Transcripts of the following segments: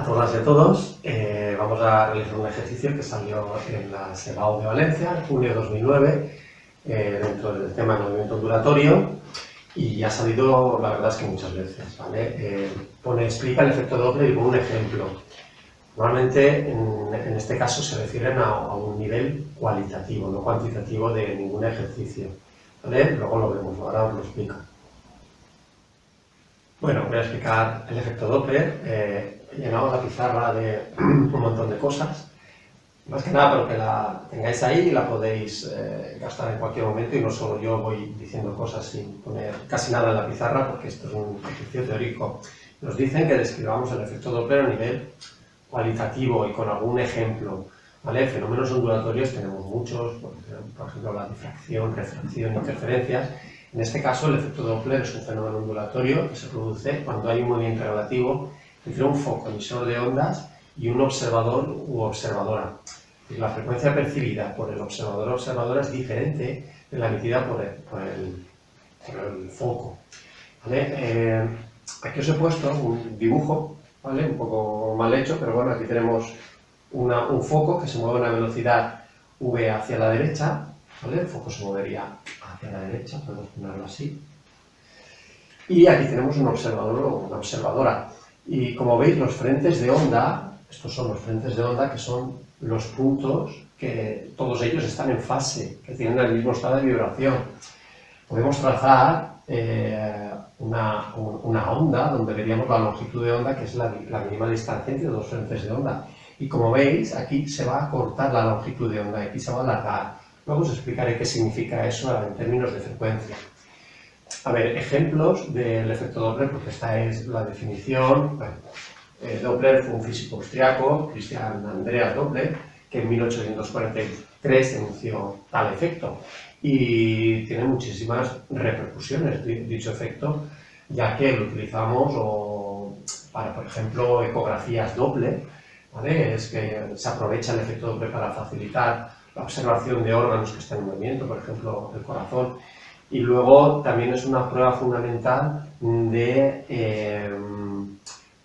a todas y a todos. Vamos a realizar un ejercicio que salió en la SEBAU de Valencia en junio de 2009 dentro del tema del movimiento ondulatorio y ha salido, la verdad es que muchas veces, ¿vale? Explica el efecto Doppler y pone un ejemplo. Normalmente, en este caso, se refieren a un nivel cualitativo, no cuantitativo de ningún ejercicio, ¿vale? Luego lo vemos, ahora os lo explico. Bueno, voy a explicar el efecto Doppler. He llenado la pizarra de un montón de cosas, más que nada para que la tengáis ahí y la podéis gastar en cualquier momento, y no solo yo voy diciendo cosas sin poner casi nada en la pizarra, porque esto es un ejercicio teórico. Nos dicen que describamos el efecto Doppler a nivel cualitativo y con algún ejemplo, ¿vale? Fenómenos ondulatorios tenemos muchos, por ejemplo la difracción, refracción, interferencias. En este caso, el efecto Doppler es un fenómeno ondulatorio que se produce cuando hay un movimiento relativo entre un foco emisor de ondas y un observador u observadora. La frecuencia percibida por el observador o observadora es diferente de la emitida por el foco, ¿vale? Aquí os he puesto un dibujo, ¿vale? Un poco mal hecho, pero bueno, aquí tenemos un foco que se mueve a una velocidad v hacia la derecha, ¿vale? El foco se movería hacia la derecha, podemos ponerlo así. Y aquí tenemos un observador o una observadora. Y como veis, los frentes de onda, estos son los frentes de onda, que son los puntos que todos ellos están en fase, que tienen el mismo estado de vibración. Podemos trazar una onda donde veríamos la longitud de onda, que es la mínima distancia entre dos frentes de onda. Y como veis, aquí se va a cortar la longitud de onda, aquí se va a alargar. Luego os explicaré qué significa eso en términos de frecuencia. A ver, ejemplos del efecto Doppler, porque esta es la definición. Bueno, Doppler fue un físico austriaco, Christian Andreas Doppler, que en 1843 denunció tal efecto. Y tiene muchísimas repercusiones dicho efecto, ya que lo utilizamos para, por ejemplo, ecografías Doppler, ¿vale? Es que se aprovecha el efecto Doppler para facilitar la observación de órganos que están en movimiento, por ejemplo, el corazón. Y luego también es una prueba fundamental de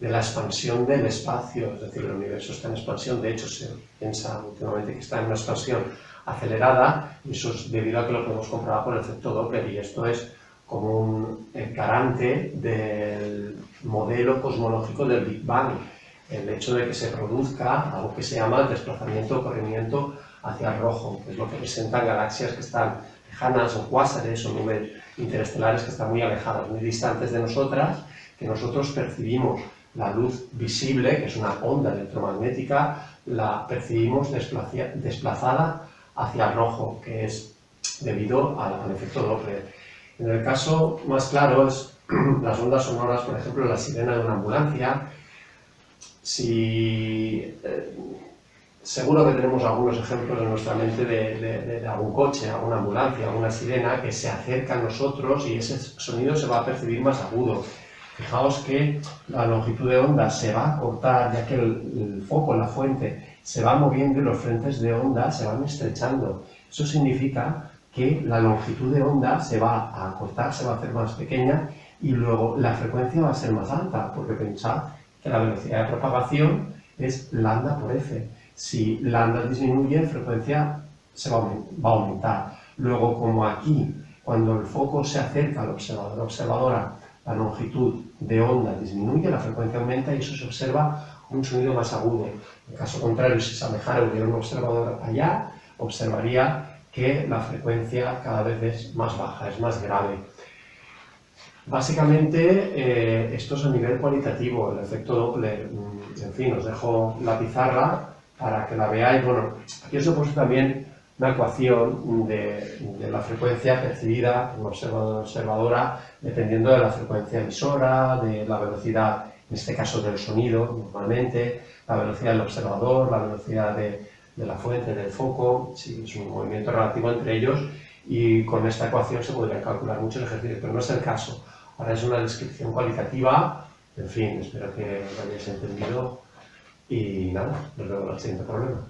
la expansión del espacio, es decir, el universo está en expansión. De hecho, se piensa últimamente que está en una expansión acelerada, y eso es debido a que lo podemos comprobar por el efecto Doppler, y esto es como un garante del modelo cosmológico del Big Bang, el hecho de que se produzca algo que se llama el desplazamiento o corrimiento hacia el rojo, que es lo que presentan galaxias que están lejanas, o cuásares, o nubes interestelares que están muy alejadas, muy distantes de nosotras, que nosotros percibimos la luz visible, que es una onda electromagnética, la percibimos desplazada hacia el rojo, que es debido al efecto Doppler. En el caso más claro es las ondas sonoras, por ejemplo, la sirena de una ambulancia. Seguro que tenemos algunos ejemplos en nuestra mente de algún coche, alguna ambulancia, alguna sirena que se acerca a nosotros y ese sonido se va a percibir más agudo. Fijaos que la longitud de onda se va a cortar, ya que el foco, la fuente, se va moviendo y los frentes de onda se van estrechando. Eso significa que la longitud de onda se va a cortar, se va a hacer más pequeña, y luego la frecuencia va a ser más alta, porque pensad que la velocidad de propagación es lambda por f. Si lambda disminuye, la frecuencia va a aumentar. Luego, como aquí, cuando el foco se acerca al observador o observadora, la longitud de onda disminuye, la frecuencia aumenta, y eso se observa un sonido más agudo. En caso contrario, si se alejara y hubiera un observador allá, observaría que la frecuencia cada vez es más baja, es más grave. Básicamente, esto es a nivel cualitativo, el efecto Doppler. En fin, os dejo la pizarra para que la veáis. Bueno, aquí os he puesto también una ecuación de la frecuencia percibida por un observador o observadora, dependiendo de la frecuencia emisora, de la velocidad, en este caso del sonido, normalmente, la velocidad del observador, la velocidad de la fuente, del foco, si es un movimiento relativo entre ellos, y con esta ecuación se podrían calcular muchos ejercicios, pero no es el caso. Ahora es una descripción cualitativa. En fin, espero que lo hayáis entendido, y nada, nos vemos en el siguiente problema.